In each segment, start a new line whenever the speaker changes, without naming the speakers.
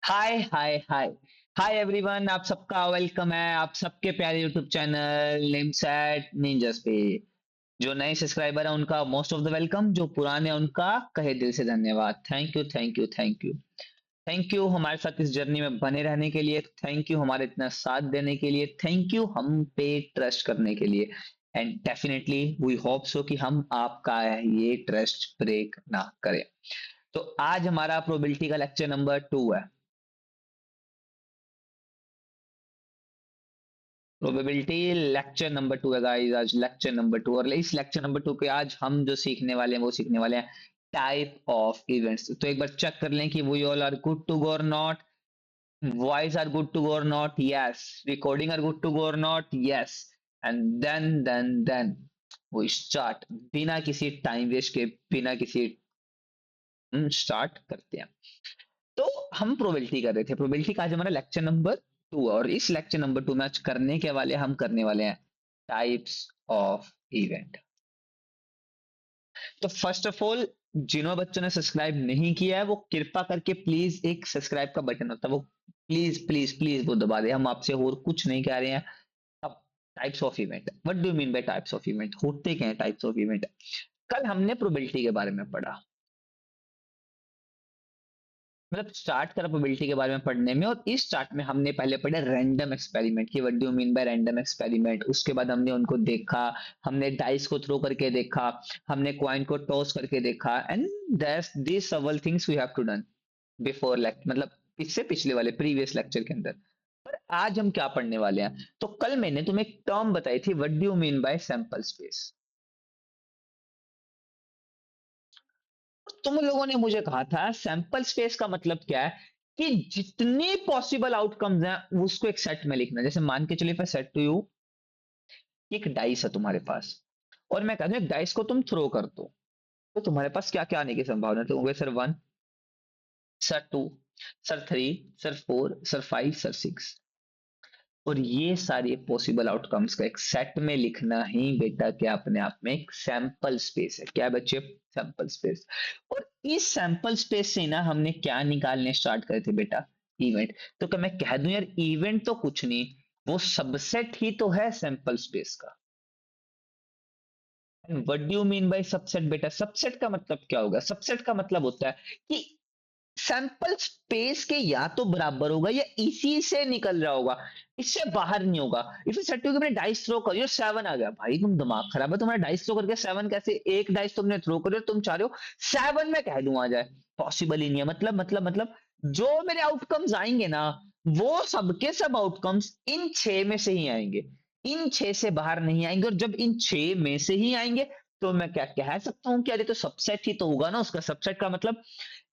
हाय हाय हाय hi everyone, आप सबका welcome है आप सबके प्यारे यूट्यूब चैनल निमसैट निंजस पे। जो नए सब्सक्राइबर है उनका मोस्ट ऑफ द वेलकम, जो पुराने हैं उनका कहे दिल से धन्यवाद। Thank you thank you thank you thank you हमारे साथ इस जर्नी में बने रहने के लिए। थैंक यू हमारे इतना साथ देने के लिए। थैंक यू हम पे ट्रस्ट करने के लिए। And definitely we hope so कि हम आपका ये ट्रस्ट ब्रेक ना करें। तो आज हमारा प्रोबेबिलिटी का लेक्चर नंबर 2 है। प्रोबेबिलिटी लेक्चर नंबर 2 है गाइस, आज लेक्चर नंबर 2। और इस लेक्चर नंबर 2 पे आज हम जो सीखने वाले हैं वो सीखने वाले हैं टाइप ऑफ इवेंट्स। तो एक बार चेक कर लें कि we all are good to go or not. Voice are good to go or not, yes. Recording are good to go or not, yes. And then वो स्टार्ट बिना किसी time waste के, बिना किसी स्टार्ट करते हैं। तो हम प्रोबेबिलिटी कर रहे थे, प्रोबेबिलिटी का आज हमारा लेक्चर नंबर 2 है। और इस लेक्चर नंबर 2 में आज हम करने वाले हैं टाइप्स ऑफ इवेंट। तो फर्स्ट ऑफ ऑल, जिन्होंने बच्चों ने सब्सक्राइब नहीं किया है वो कृपा करके प्लीज, एक सब्सक्राइब का बटन होता है वो प्लीज प्लीज प्लीज वो दबा दे। हम आपसे और कुछ नहीं कह रहे हैं। अब types of event, what do mean by types of event, होते क्या हैं टाइप्स ऑफ इवेंट। कल हमने प्रोबेबिलिटी के बारे में पढ़ा, मतलब स्टार्ट करा प्रोबेबिलिटी के बारे में पढ़ने में। और इस स्टार्ट में हमने पहले पढ़ा रैंडम एक्सपेरिमेंट की, what do mean by random experiment. उसके बाद हमने उनको देखा, हमने डाइस को थ्रो करके देखा, हमने कॉइन को टॉस करके देखा। And that's this several things we have to done before lecture, मतलब इससे पिछले वाले प्रीवियस लेक्चर के अंदर। पर आज हम क्या पढ़ने वाले हैं। तो कल मैंने तुम्हें एक टर्म बताई थी, what do mean by sample space. तुम लोगों ने मुझे कहा था सैंपल स्पेस का मतलब क्या है, कि जितने पॉसिबल आउटकम्स हैं उसको एक सेट में लिखना। जैसे मान के चलिए, सेट टू यू, एक डाइस है तुम्हारे पास और मैं कहता हूं एक डाइस को तुम थ्रो कर दो, तो तुम्हारे पास क्या क्या आने की संभावना है। तो होंगे sir 1, sir 2, sir 3, sir 4, sir 5, sir 6। और ये सारे पॉसिबल आउटकम्स का एक सेट में लिखना ही बेटा क्या अपने आप में एक सैंपल स्पेस है। क्या है बच्चे, सैंपल स्पेस। और इस सैंपल स्पेस से ना हमने क्या निकालने स्टार्ट करे थे बेटा, इवेंट। तो क्या मैं कह दूं यार इवेंट तो कुछ नहीं, वो सबसेट ही तो है सैंपल स्पेस का। What do you mean bye subset बेटा, सबसेट का मतलब क्या होगा। सबसेट का मतलब होता है कि सैंपल स्पेस के या तो बराबर होगा या इसी से निकल रहा होगा, इससे बाहर नहीं होगा। इफ यू सेट टू मैंने डाइस थ्रो करियो 7 आ गया, भाई तुम दिमाग खराब है, तुम्हारा डाइस थ्रो करके 7 कैसे, एक डाइस तुमने थ्रो करियो तुम चाह रहे हो 7 में कह दूं आ जाए, पॉसिबल ही नहीं है। मतलब जो मेरे आउटकम्स आएंगे ना, वो सबके सब आउटकम्स इन 6 में से ही आएंगे, इन 6 से बाहर नहीं आएंगे। और जब इन 6 में से ही आएंगे तो मैं क्या कह सकता हूं कि अरे तो सबसेट ही तो होगा ना उसका। सबसेट का मतलब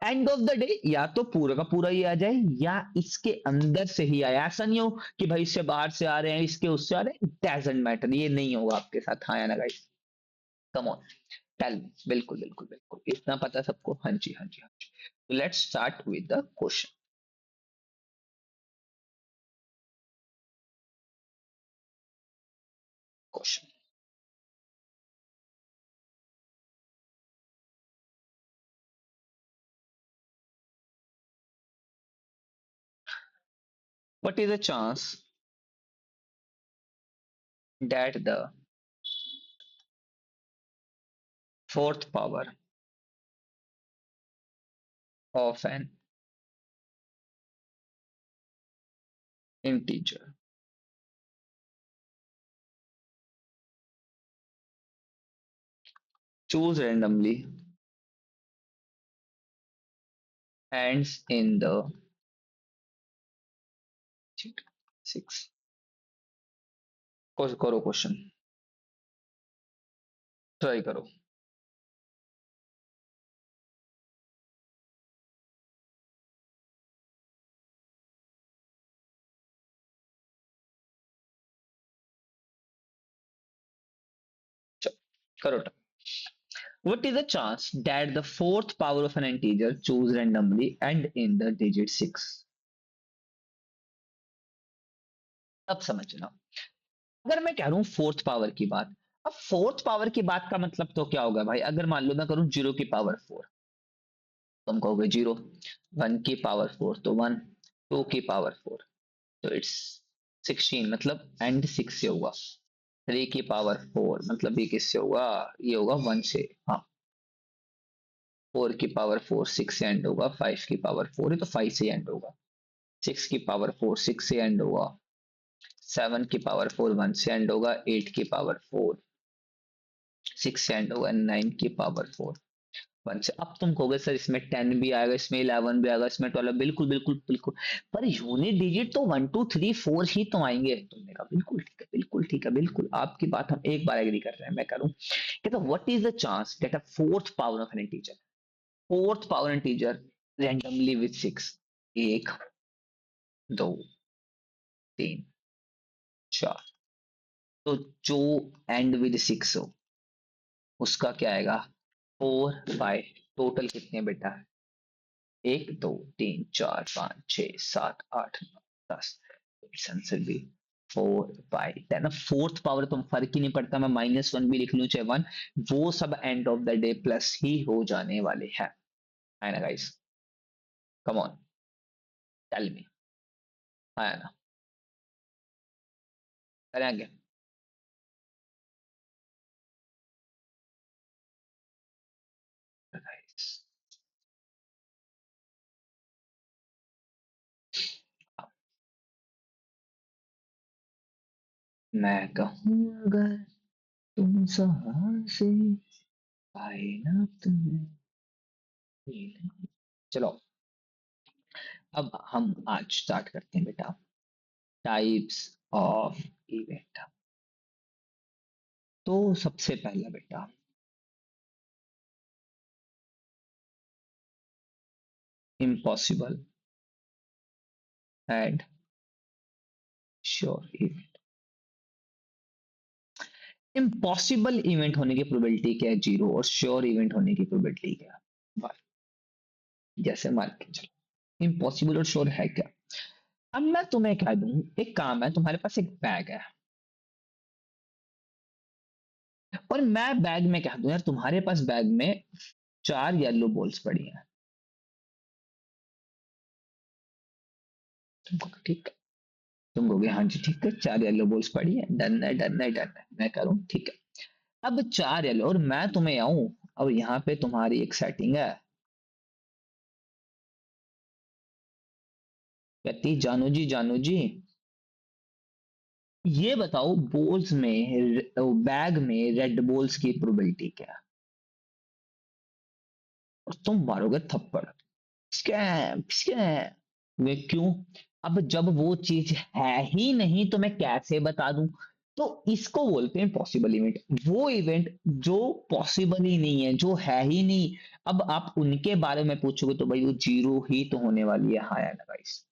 एंड ऑफ द डे या तो पूरा का पूरा ही आ जाए या इसके अंदर से ही आए। ऐसा नहीं हो कि भाई इससे बाहर से आ रहे हैं, इसके उससे आ रहे हैं, डजंट मैटर, ये नहीं होगा आपके साथ। हाँ या ना guys, come on tell me. बिल्कुल बिल्कुल बिल्कुल, इतना पता सबको। हाँ जी हाँ जी हाँ जी। Let's start with the question. Question, what is the chance that the fourth power of an integer choose randomly ends in the 6। करो क्वेश्चन, ट्राई करो। करो। What is the chance that the fourth power of an integer choose randomly and in the digit 6? अब समझना, अगर मैं कह रहा हूं फोर्थ पावर की बात, अब फोर्थ पावर की बात का मतलब तो क्या होगा भाई। अगर मान लो मैं करूं 0 की पावर 4, तुम कहोगे 0, 1 की पावर 4 तो 1, 2 की पावर 4, तो इट्स 16, मतलब एंड 6 से होगा। 3 की पावर 4 मतलब ये किससे होगा, ये होगा 1 से। हाँ, 4 की पावर 4 6 से एंड होगा, 5 की पावर 4 है तो 5 से एंड होगा, 6 की पावर 4 6 से एंड होगा, 7 की पावर 4 1 से एंड होगा, 8 की पावर 4 6 से एंड होगा, 9 की पावर 4 1 से। अब तुम कहोगे सर इसमें 10 भी आएगा, इसमें 11 भी आएगा, इसमें 12, बिल्कुल बिल्कुल बिल्कुल, पर यूनिट डिजिट तो 1 2 3 4 ही तो आएंगे। तुमने कहा बिल्कुल ठीक है, बिल्कुल ठीक है, बिल्कुल आपकी बात हम एक बार एग्री कर रहे हैं। मैं करूं कि तो what is the chance that a fourth power of N integer, fourth power integer randomly with 6, 1 2 3 4, तो जो एंड विद 6 हो उसका क्या आएगा, 4 5, टोटल कितने बेटा, 1 2 3 4 5 6 7 8 9 10, इट्स आंसर बी 4 5 10। अब फोर्थ पावर तो फर्क ही नहीं पड़ता, मैं -1 भी लिख लूं चाहे 1, वो सब end of the day plus ही हो जाने वाले हैं, है ना guys. Come on, tell me, है ना, करें आगे। Guys, मैं कहूँ अगर तुम से आए ना तुम्हें, चलो अब हम आज स्टार्ट करते हैं बेटा, टाइप्स ऑफ इवेंट। तो सबसे पहला बेटा, impossible and sure event. Impossible event होने की प्रोबेबिलिटी क्या है, 0, और श्योर इवेंट होने की प्रोबेबिलिटी क्या है, 1। जैसे मान के चलो इम्पॉसिबल और श्योर है क्या। अब मैं तुम्हें कह दूं, एक काम है, तुम्हारे पास एक बैग है और मैं बैग में कह दूं यार तुम्हारे पास बैग में 4 येलो बॉल्स पड़ी हैं, तुमको ठीक है, तुम कहोगे हाँ जी ठीक है 4 येलो बॉल्स पड़ी है, डन है डन है डन है, मैं करूं ठीक है। अब 4 येलो और मैं तुम्हें आऊं, अब यहाँ पे तुम्हारी एक सेटिंग है, कहती जानू जी ये बताओ बॉल्स में, बैग में रेड बॉल्स की प्रोबेबिलिटी क्या है, और तुम मारोगे थप्पड़, स्कैम स्कैम। वे क्यों, अब जब वो चीज है ही नहीं तो मैं कैसे बता दूं, तो इसको बोलते हैं पॉसिबल इवेंट, वो इवेंट जो पॉसिबल ही नहीं है, जो है ही नहीं। अब आप उनके बारे में पूछोगे तो भाई वो 0 ही तो होने वाली है, हाँ या ना गाइस,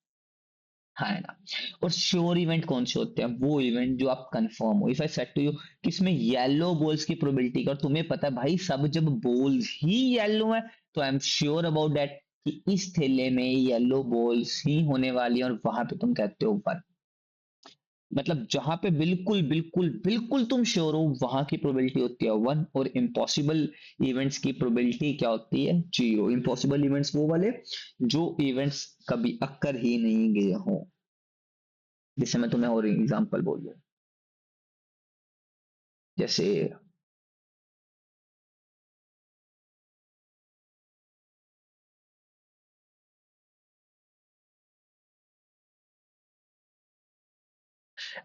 हाँ है ना। और श्योर इवेंट कौन से होते हैं, वो इवेंट जो आप कंफर्म हो, if I said to you कि इसमें येलो बॉल्स की प्रोबेबिलिटी का, और तुम्हें पता है भाई सब जब बॉल्स ही येलो है तो I am sure about that कि इस थैले में येलो बॉल्स ही होने वाली है, और वहां पे तुम कहते हो 1। मतलब जहां पे बिल्कुल बिल्कुल बिल्कुल तुम श्योर हो वहां की प्रोबेबिलिटी होती है 1, और इम्पॉसिबल इवेंट्स की प्रोबेबिलिटी क्या होती है, 0। इम्पॉसिबल इवेंट्स वो वाले जो इवेंट्स कभी अक्कर ही नहीं गए हों। जैसे मैं तुम्हें और एग्जांपल बोल दूं, जैसे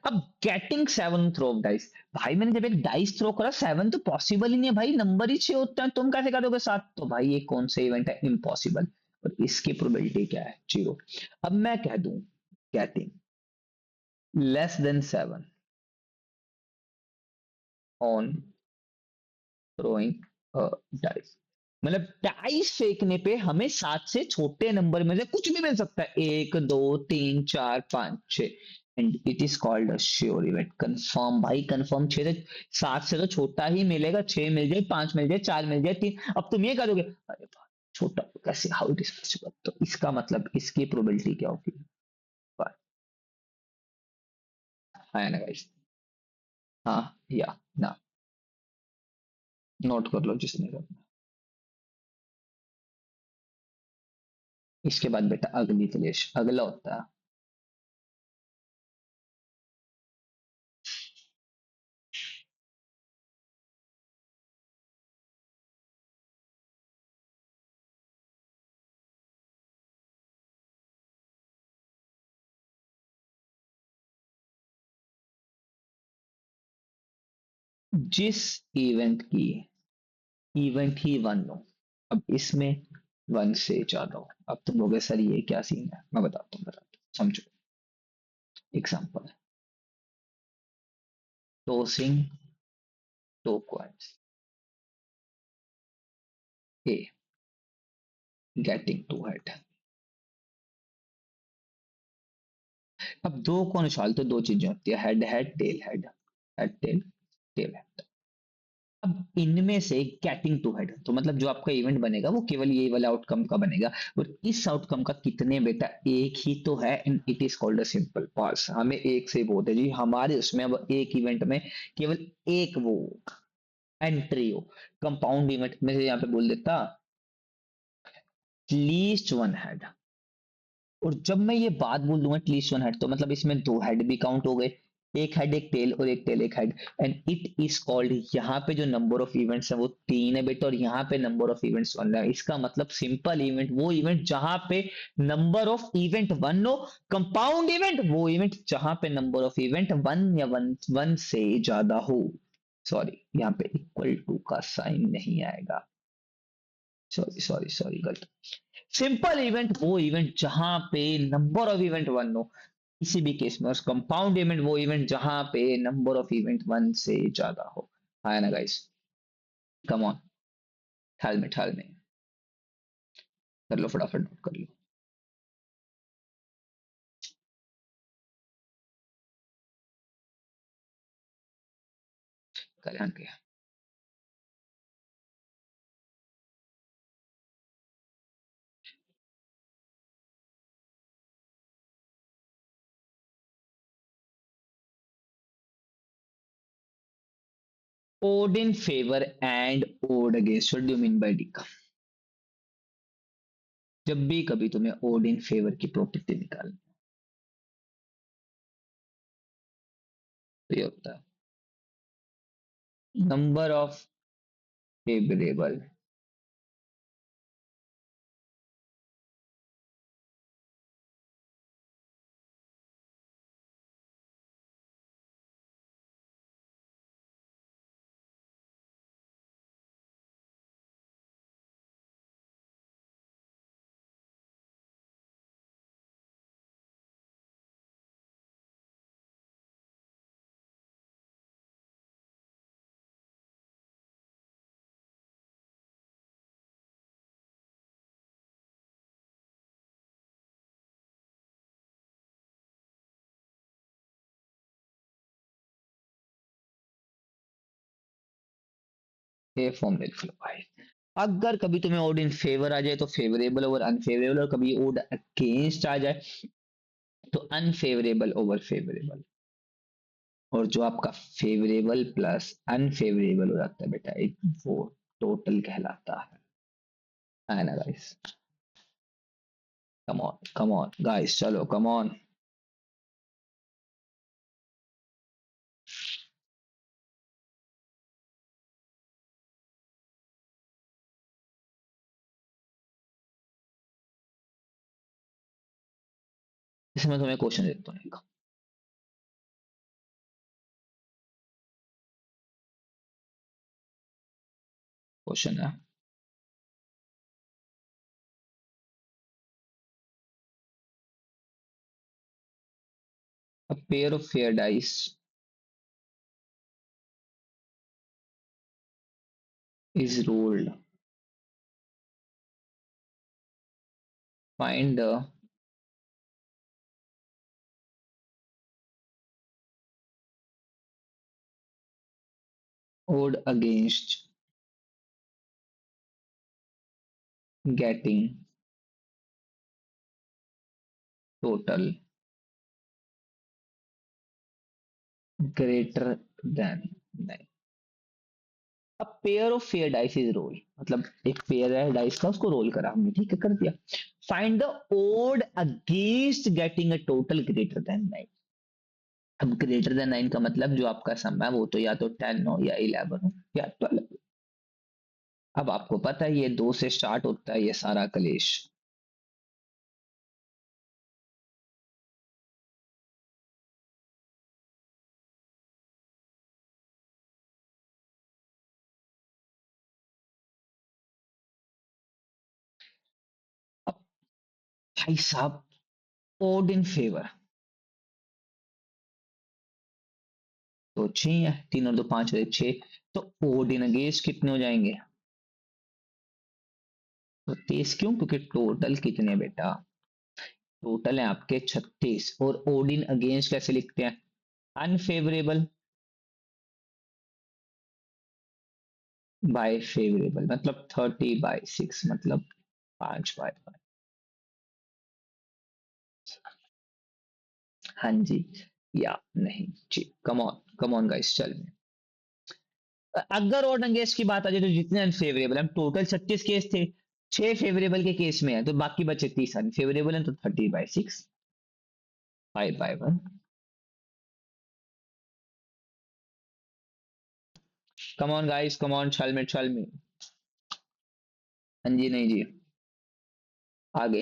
अब गेटिंग 7 थ्रो ऑफ डाइस, भाई मैंने जब एक डाइस थ्रो करा 7 तो पॉसिबल ही नहीं है भाई, नंबर ही 6 होता है, तुम कैसे करोगे 7, तो भाई ये कौन सा इवेंट है, इम्पॉसिबल, और इसकी प्रोबेबिलिटी क्या है, 0। अब मैं कह दूं getting less then 7 on throwing dice, मतलब डाइस फेंकने पे हमें 7 से छोटे नंबर में से कुछ भी मिल सकता है, 1 2 3 4 5 6, and it is called a sure event, confirm भाई कंफर्म। 6 से 7 से तो छोटा ही मिलेगा, 6 मिल जाए, 5 मिल जाए, 4 मिल जाए, 3, अब तुम ये करोगे अरे भाई छोटा कैसे, हाउ इट इज पॉसिबल, तो इसका मतलब इसकी प्रोबेबिलिटी क्या होगी, है ना गाइस। हाँ या ना, नोट कर लो जिसने करना। इसके बाद बेटा अगली फ्लैश, अगला होता है जिस इवेंट की इवेंट ही वन हो। अब इसमें वन से ज्यादा हो। अब तुम लोगे सर ये क्या सीन है, मैं बताता हूँ समझो। Example, tossing two coins, a, getting two head. अब दो कौन उछालते, दो चीजें होती है, head head tail head, head tail, tail head. अब इनमें से गेटिंग टू हेड तो मतलब जो आपका इवेंट बनेगा वो केवल ये वाला आउटकम का बनेगा, और इस आउटकम का कितने बेटा एक ही तो है, and it is called a simple pass. हमें एक से बहुत है जी, हमारे उसमें अब एक इवेंट में केवल एक वो एंट्री हो। कंपाउंड इवेंट में से यहाँ पे बोल देता लीस्ट वन हेड। और जब मैं ये बात बोल दूंगा एटलीस्ट वन हेड, तो मतलब इसमें दो हेड भी काउंट हो गए, एक हेड एक टेल, और एक टेल एक head. And it is called, यहाँ पे जो नंबर ऑफ इवेंट्स है वो तीन है बेटा, और यहाँ पे नंबर ऑफ इवेंट्स वन है। इसका मतलब सिंपल इवेंट वो इवेंट जहां पे नंबर ऑफ इवेंट वन हो, कंपाउंड इवेंट वो इवेंट जहां पे नंबर ऑफ इवेंट वन या वन वन से ज्यादा हो। सॉरी, यहाँ पे इक्वल टू का साइन नहीं आएगा, सॉरी सॉरी सॉरी, गलत। सिंपल इवेंट वो इवेंट जहां पे नंबर ऑफ इवेंट वन हो, किसी भी केस में। और कंपाउंड इवेंट वो इवेंट जहां पे नंबर ऑफ इवेंट वन से ज्यादा हो। है ना गाइस, कम ऑन, ठाल में कर लो, फटाफट नोट कर लो। कल्याण के odd in favour and odd against, what do you mean by D का? जब भी कभी तुम्हें ओड इन फेवर की प्रॉपर्टी निकालनी, तो ये होता है नंबर ऑफ फेवरेबल ये फॉर्म लिख लो भाई। अगर कभी तुम्हें ओड इन फेवर आ जाए तो फेवरेबल ओवर अनफेवरेबल, और कभी ओड अगेंस्ट आ जाए तो अनफेवरेबल ओवर फेवरेबल। और जो आपका फेवरेबल प्लस अनफेवरेबल हो जाता है बेटा, एक वो टोटल कहलाता है ना गाइस? कम ऑन गाइस, चलो कम ऑन। इसमें तुम्हें क्वेश्चन देता हूँ, एक क्वेश्चन है। A pair of fair dice is rolled. Find the odd against getting total greater than 9। अब pair of fair dice is roll, मतलब एक पेयर है डाइस का, उसको रोल करा हमने, ठीक है, कर दिया। Find the odd against getting a total greater than 9। अब ग्रेटर देन 9 का मतलब जो आपका सम है वो तो या तो 10 हो या 11 हो या 12। अब आपको पता है ये 2 से स्टार्ट होता है ये सारा कलेश। अब भाई साहब, ओड इन फेवर तो 6 है, 3 और 2 5 और 6, तो ओड इन अगेंस्ट कितने हो जाएंगे? तो 23। क्यों? क्योंकि टोटल कितने हैं बेटा? टोटल है आपके 36, और ओड इन अगेंस्ट कैसे लिखते हैं? अनफेवरेबल बाय फेवरेबल, मतलब 30/6, मतलब 5/5। हाँ जी या नहीं जी, कम ऑन गाइस, चल। अगर और अगेंस्ट की बात आ जाए तो जितने अनफेवरेबल, हम टोटल 36 केस थे, 6 फेवरेबल के केस में है तो बाकी बचे 30 अनफेवरेबल है, तो 30/6, 5/1। कम ऑन गाइस, कम ऑन, छल में। हाँ जी, नहीं जी, आगे,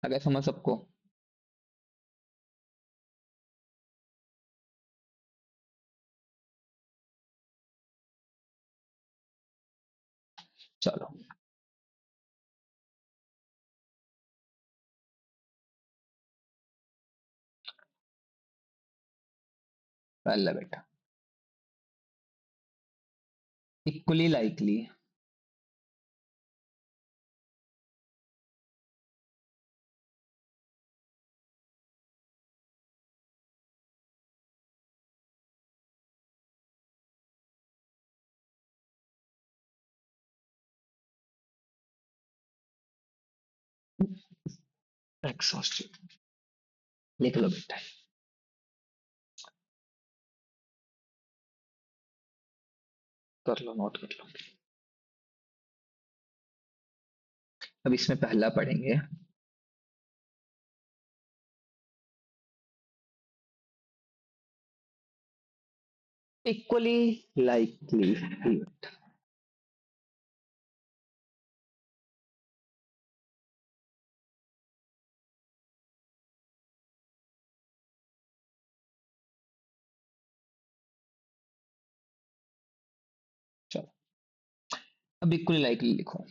आगे समझ सबको। चलो, पहला बेटा, इक्वली लाइकली। एग्जॉस्टिव, लिख लो बेटा। कर लो, नोट कर लो। अब इसमें पहला पढ़ेंगे, इक्वली लाइकली इवेंट। चलो, अब इक्वली लाइकली लिखो।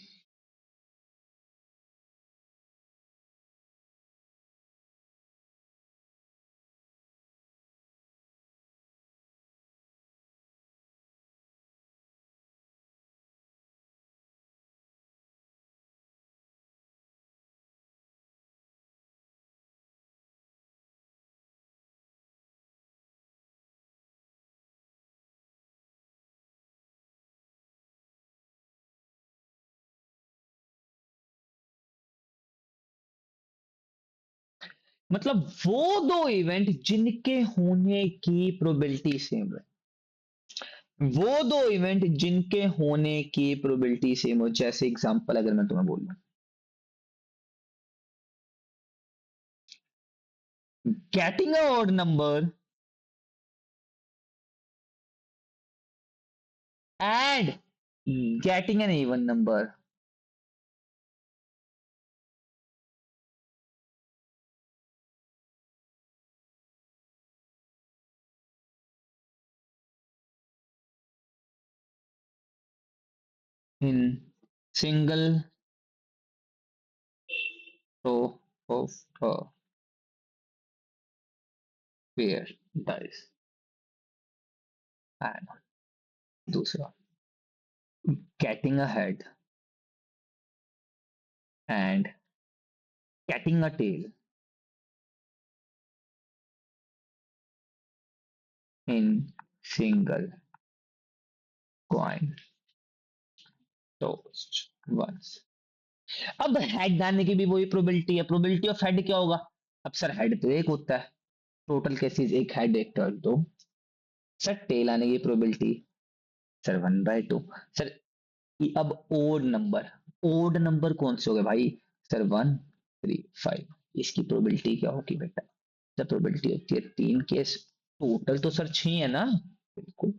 मतलब वो दो इवेंट जिनके होने की प्रोबेबिलिटी सेम है, वो दो इवेंट जिनके होने की प्रोबेबिलिटी सेम हो। जैसे एग्जांपल अगर मैं तुम्हें बोलूं, getting a odd number and getting an even number in single row of a pair dice. And दूसरा, getting a head and getting a tail in single coin tossed once. अब head आने की भी वही प्रोबेबिलिटी है, probability of head क्या होगा? अब सर हेड तो एक होता है, टोटल केसेस एक हेड एक टर्न, तो सर टेल आने की प्रोबेबिलिटी सर 1/2। सर अब ओड नंबर, ओड नंबर कौन से हो गए भाई? सर 1 3 5, इसकी प्रोबेबिलिटी क्या होगी बेटा? सर प्रोबेबिलिटी होती है 3 केस, टोटल तो सर 6 है ना, बिल्कुल।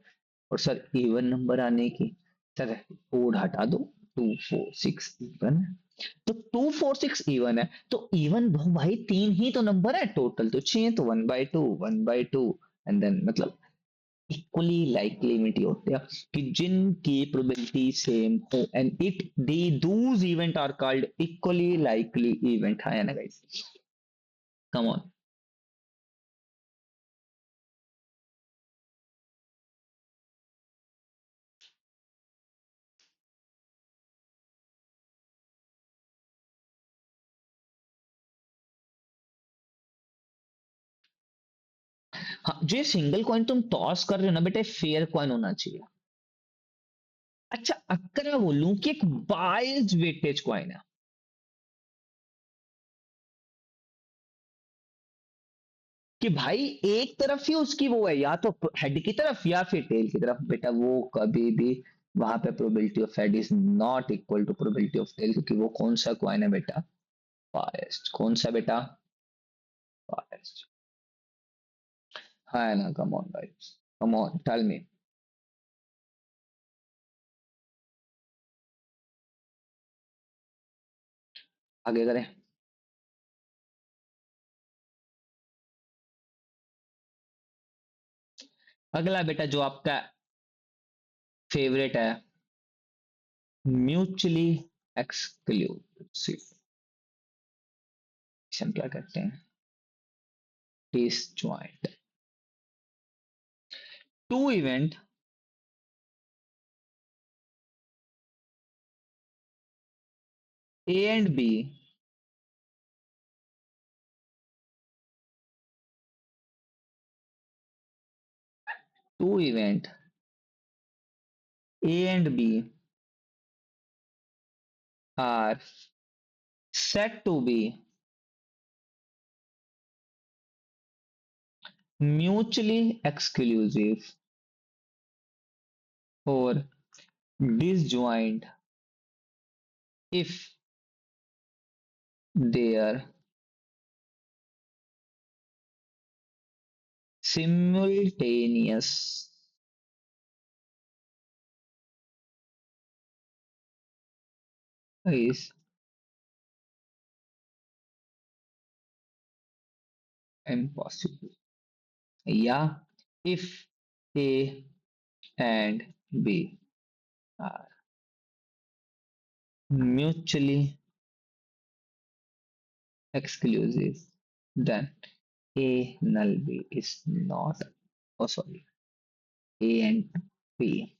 और सर इवन नंबर आने की, सर ओड हटा दो, 2 4 6 इवन, तो 2 4 6 इवन है, तो इवन भाई 3 ही तो नंबर है, टोटल तो 6 है, तो 1/2 एंड देन मतलब इक्वली लाइकलिटी होते हैं कि जिनकी प्रोबेबिलिटी सेम हो, and it they those event are called equally likely event, है ना गाइस? Come on. हाँ, जो सिंगल कॉइन तुम टॉस कर रहे हो ना बेटा, फेयर कॉइन होना चाहिए। अच्छा, अगर मैं बोलूं कि एक बाइज्ड वेटेज कॉइन है, कि भाई एक तरफ ही उसकी वो है, या तो हेड की तरफ या फिर टेल की तरफ, बेटा वो कभी भी वहां पे probability of head is not equal to probability of tail, क्योंकि वो कौन सा कॉइन है बेटा? बायस्ड। कौन सा बेटा? बायस्ड। हाँ ना, come on guys, come on tell me. आगे करें। अगला बेटा जो आपका फेवरेट है, म्यूचुअली एक्सक्लूसिव, हम क्या कहते हैं? Disjoint. Two event A and B two event A and B are said to be mutually exclusive or disjoint if their simultaneous is impossible. Yeah, if A and B are mutually exclusive, then A null B is not. Oh, sorry. A and B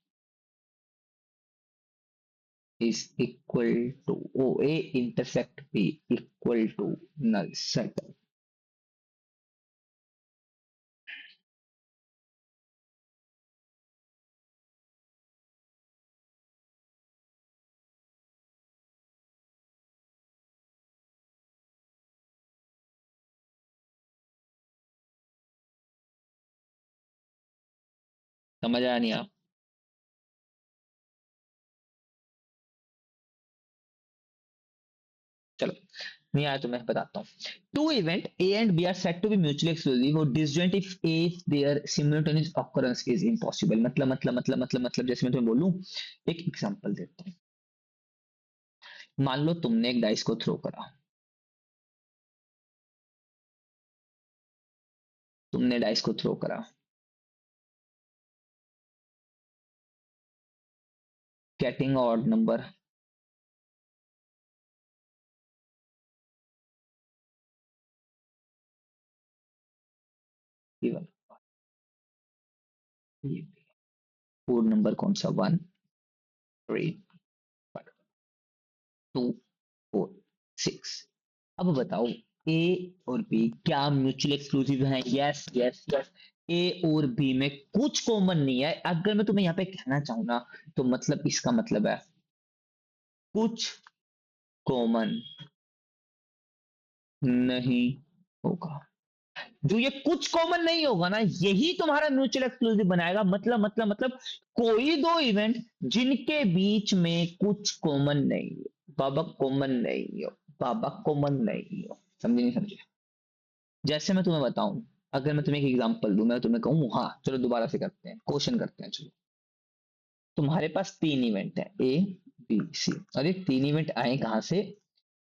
is equal to OA intersect B equal to null set. समझ आया नहीं आप? चलो, नहीं आया तो मैं बताता हूँ। Two event A and B are said to be mutually exclusive or disjoint if their simultaneous occurrence is impossible. मतलब जैसे मैं तुम्हें बोलूं, एक एग्जांपल देता हूँ। मान लो तुमने एक डाइस को थ्रो करा, तुमने डाइस को थ्रो करा, getting odd number, even, code number कौन सा? 1 3 2 4 6। अब बताओ, ए और बी क्या म्यूचुअल एक्सक्लूसिव हैं? Yes yes yes. ए और बी में कुछ कॉमन नहीं है। अगर मैं तुम्हें यहाँ पे कहना चाहूँ ना, तो मतलब इसका मतलब है कुछ कॉमन नहीं होगा। जो ये कुछ कॉमन नहीं होगा ना, यही तुम्हारा म्यूचुअल एक्सक्लूसिव बनाएगा। मतलब कोई दो इवेंट जिनके बीच में कुछ कॉमन नहीं है, बाबा कॉमन नहीं है, बाबा कॉमन नहीं हो, समझे नहीं समझे? जैसे मैं तुम्हें बताऊं, अगर मैं तुम्हें एक एग्जांपल दूं, मैं तुम्हें कहूं हाँ चलो दोबारा से करते हैं, क्वेश्चन करते हैं चलो। तुम्हारे पास तीन इवेंट है, ए बी सी, और ये तीन इवेंट आए कहां से?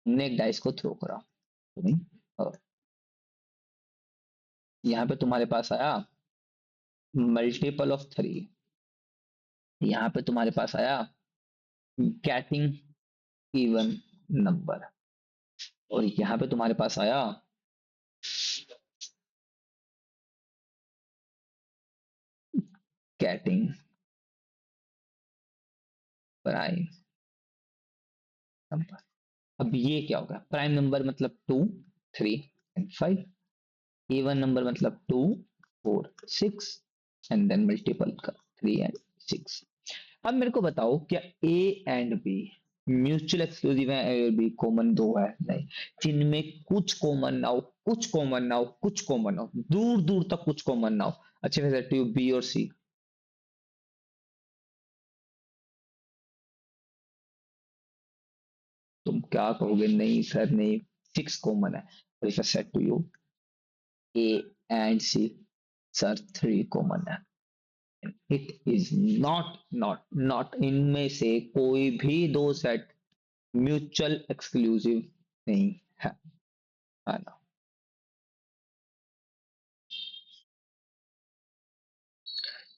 हमने एक डाइस को थ्रो करा, तो नहीं, और यहाँ पे तुम्हारे पास आया मल्टीपल ऑफ थ्री, यहाँ पे तुम्हारे पास आया गेटिंग इवन नंबर, और यहाँ पे तुम्हारे पास आया गेटिंग प्राइम नंबर। अब ये क्या होगा? प्राइम नंबर मतलब two, three and five, even number मतलब two, four, six, and then multiple का थ्री एंड सिक्स। अब मेरे को बताओ, क्या A and B mutual exclusive है? ए और बी कॉमन दो है? नहीं। जिनमें कुछ कॉमन ना हो, कुछ कॉमन ना हो, कुछ कॉमन ना हो, दूर दूर तक कुछ कॉमन ना हो, अच्छे से सेट बी और सी। तुम क्या कहोगे? नहीं सर नहीं, सिक्स कॉमन है। और if I said to you A and C, sir three common है। इट इज नॉट इनमें से कोई भी दो सेट म्यूचुअल एक्सक्लूसिव नहीं है, है ना?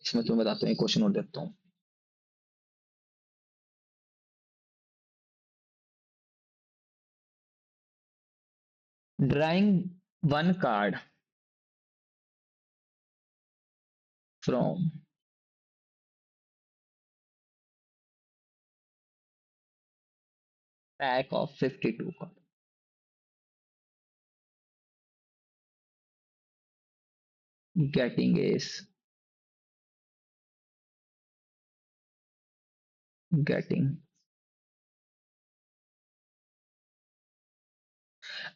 इसमें तुम्हें बताता हूँ, क्वेश्चन और देता हूँ। Drawing one card from pack of 52 card, getting S, getting.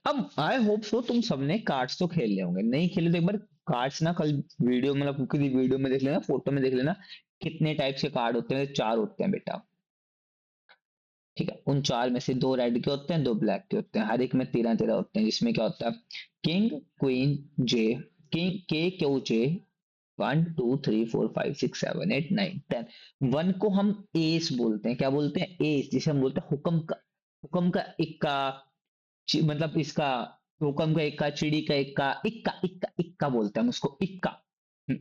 अब आई होप सो तुम सबने कार्ड्स तो खेल ले होंगे, नहीं खेले तो एक बार कार्ड्स ना कल वीडियो, मतलब किसी वीडियो में देख लेना, फोटो में देख लेना, कितने टाइप्स के कार्ड होते हैं? चार होते हैं बेटा। ठीक है, उन चार में से दो रेड के होते हैं, दो ब्लैक के होते हैं, हर एक में तेरह तेरह होते हैं, जिसमें क्या होता है? King, queen, J, king K Q J, one two three four five six seven eight nine ten. One को हम एस बोलते हैं, क्या बोलते हैं? एस, जिसे हम बोलते हैं हुक्म का, हुक्म का इक्का, मतलब इसका हुक्म का इक्का, चिड़ी का इक्का, इक्का इक्का इक्का बोलते हैं हम उसको, इक्का। हम्म,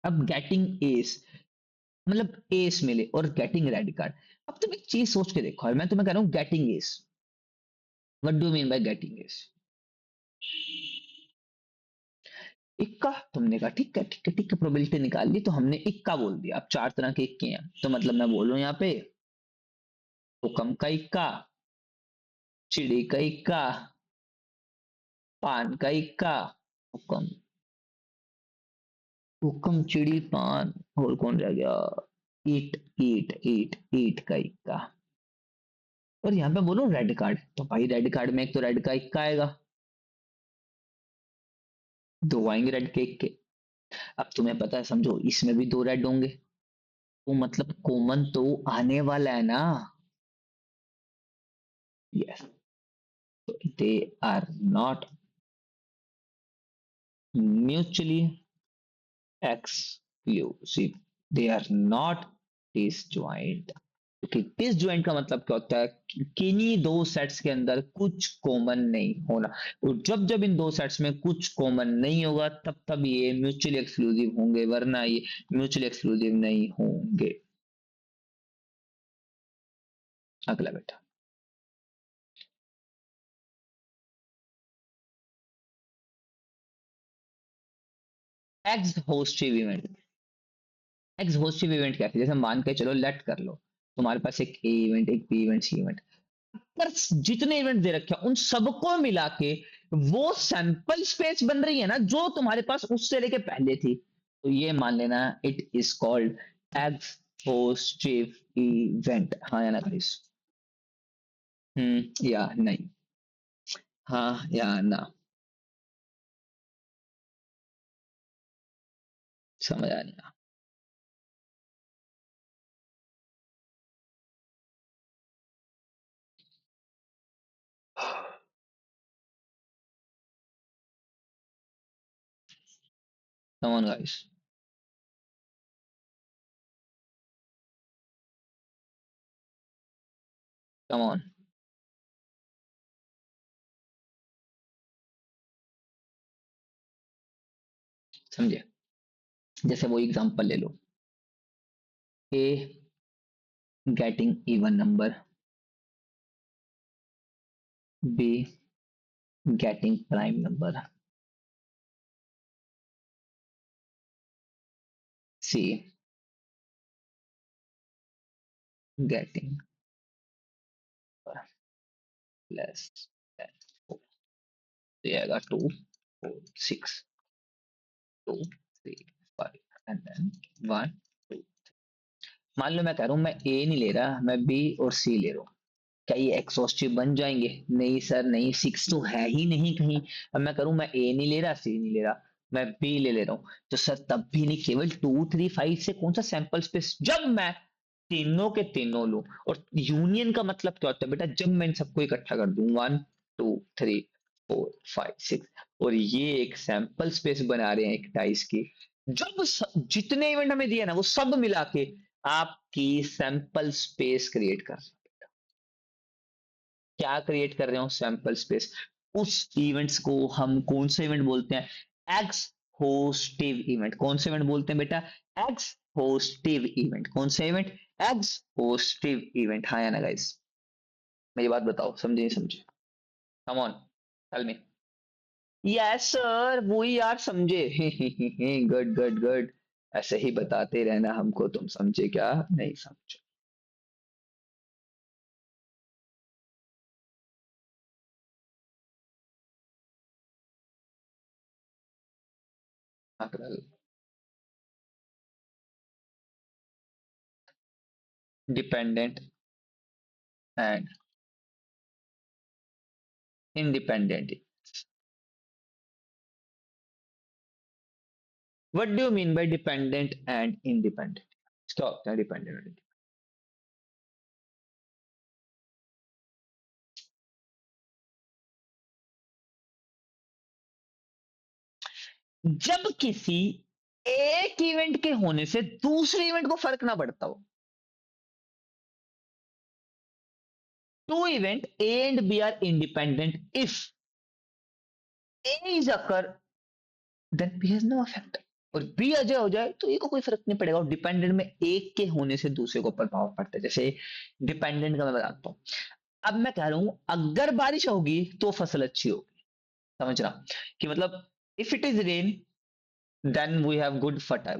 अब गेटिंग एस मतलब एस मिले और गेटिंग रेड कार्ड। अब तुम एक चीज सोच के देखो, मैं तुम्हें कह रहा हूँ getting S, what do mean by getting S? इक्का, तुमने कहा ठीक है ठीक है ठीक है, प्रोबेबिलिटी निकाल ली, तो हमने इक्का बोल दिया। अब चार तरह के इक्के हैं, तो मतलब मैं बोल रहा हूँ यहाँ पे हुक्म का इक्का, चिड़ी का इक्का, पान का इक्का, हुक्म, हुक्म चिड़ी पान, और कौन रह गया? ईट, ईट ईट ईट का इक्का। और यहाँ पे बोलो रेड कार्ड, तो भाई रेड कार्ड में एक तो रेड का इक्का आएगा, दो आएंगे रेड के इक्के। अब तुम्हें पता है, समझो इसमें भी दो रेड होंगे, तो मतलब कॉमन तो आने वाला है ना? Yes, they are not mutually exclusive, they are not disjoint। क्योंकि डिसजॉइंट का मतलब क्या होता है? किन्हीं दो सेट्स के अंदर कुछ कॉमन नहीं होना, और जब जब इन दो सेट्स में कुछ कॉमन नहीं होगा, तब तब ये म्यूचुअली एक्सक्लूसिव होंगे, वरना ये म्यूचुअली एक्सक्लूसिव नहीं होंगे। अगला बेटा, एग्जॉस्टिव इवेंट। एग्जॉस्टिव इवेंट क्या है? जैसे मान के चलो, लेट कर लो तुम्हारे पास एक ए इवेंट, एक बी इवेंट, सी इवेंट, पर जितने इवेंट दे रखे हैं उन सबको मिला के वो सैंपल स्पेस बन रही है ना, जो तुम्हारे पास उससे लेके पहले थी, तो ये मान लेना it is called exhaustive event. हाँ या ना गाइस? या नहीं? हाँ या ना? समझ आ नहीं? Come on guys, come on, समझे? जैसे वो एग्जांपल ले लो, A getting even number, B getting prime number, C getting less than 4, ये आएगा 2 4 6 2 3 5 एंड देन 1 2। मान लो मैं कह रहा हूं मैं ए नहीं ले रहा, मैं बी और सी ले रहा हूँ, क्या ये एक्सॉस्टिव बन जाएंगे? नहीं सर नहीं, सिक्स तो है ही नहीं कहीं। अब मैं करूं मैं ए नहीं ले रहा, सी नहीं ले रहा, मैं बी ले रहा हूं, तो सर तब भी नहीं, केवल 2 3 5 से कौन सा सैंपल स्पेस? जब मैं तीनों के तीनों लूं, और यूनियन का मतलब क्या होता है बेटा? जब मैं इन सबको इकट्ठा कर दूं, 1 2 3 4 5 6, और ये एक सैंपल स्पेस बना रहे हैं एक डाइस की, जब जितने इवेंट हमें दिए ना वो सब मिला के आपकी सैंपल स्पेस क्रिएट कर, क्या क्रिएट कर रहे हो? Sample space. उस इवेंट्स को हम कौन से इवेंट बोलते हैं? Exhaustive event. कौन से इवेंट बोलते हैं बेटा? Exhaustive event. कौन से इवेंट? X होस्टिव event. हाँ या ना गाइस? मेरी बात बताओ, समझे नहीं समझे? Come on, tell me. Yes sir, वो ही यार, समझे? गुड गुड गुड, ऐसे ही बताते रहना हमको, तुम समझे क्या नहीं समझे? Dependent and independent. What do you mean by dependent and independent? Stop, dependent। जब किसी एक इवेंट के होने से दूसरे इवेंट को फर्क ना पड़ता हो। Two event A and B are independent if A is occur, then B has no effect. और बी अजय हो जाए तो ए को कोई फर्क नहीं पड़ेगा। और डिपेंडेंट में एक के होने से दूसरे को प्रभाव पड़ता है। जैसे डिपेंडेंट का मैं बताता हूँ, अब मैं कह रहा हूं अगर बारिश होगी तो फसल अच्छी होगी, समझ रहा? कि मतलब if it is rain then we have good फसल।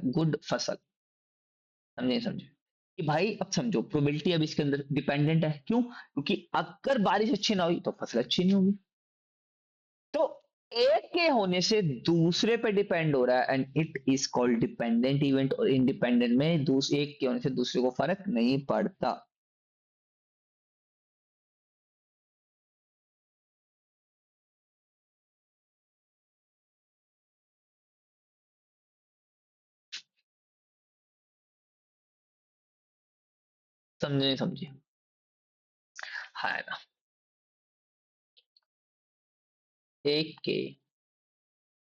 समझे नहीं समझे? कि भाई अब समझो, प्रोबेबिलिटी अब इसके अंदर डिपेंडेंट है, क्यों? क्योंकि अगर बारिश अच्छी ना हुई तो फसल अच्छी नहीं होगी। तो एक के होने से दूसरे पे डिपेंड हो रहा है, and it is called dependent event. और इंडिपेंडेंट में दूसरे एक के होने से दूसरे को फर्क नहीं पड़ता। समझे नहीं समझे? हाँ है ना? एक के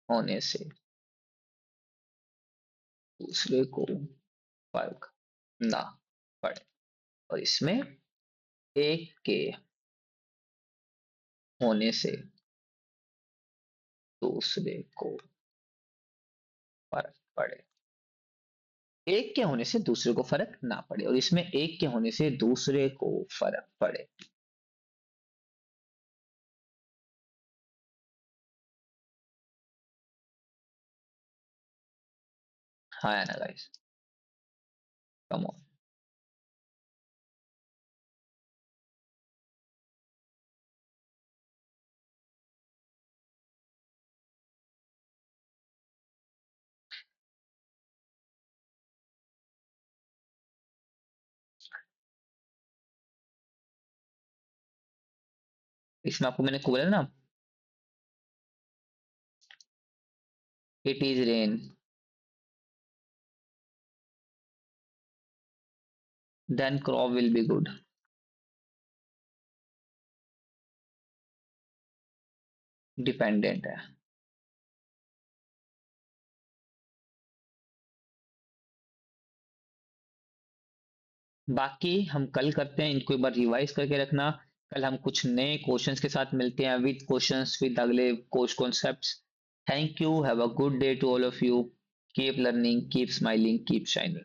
होने से दूसरे को फर्क ना पड़े, और इसमें एक के होने से दूसरे को फर्क पड़े, एक के होने से दूसरे को फर्क ना पड़े, और इसमें एक के होने से दूसरे को फर्क पड़े। हाँ या ना गाइस? Come on. इसमें आपको मैंने बोला ना, it is rain then crop will be good. Dependent है। बाकी हम कल करते हैं, इनको एक बार रिवाइज करके रखना। कल हम कुछ नए क्वेश्चंस के साथ मिलते हैं, विद क्वेश्चंस, विद अगले course concepts. Thank you, have a good day to all of you, keep learning, keep smiling, keep shining.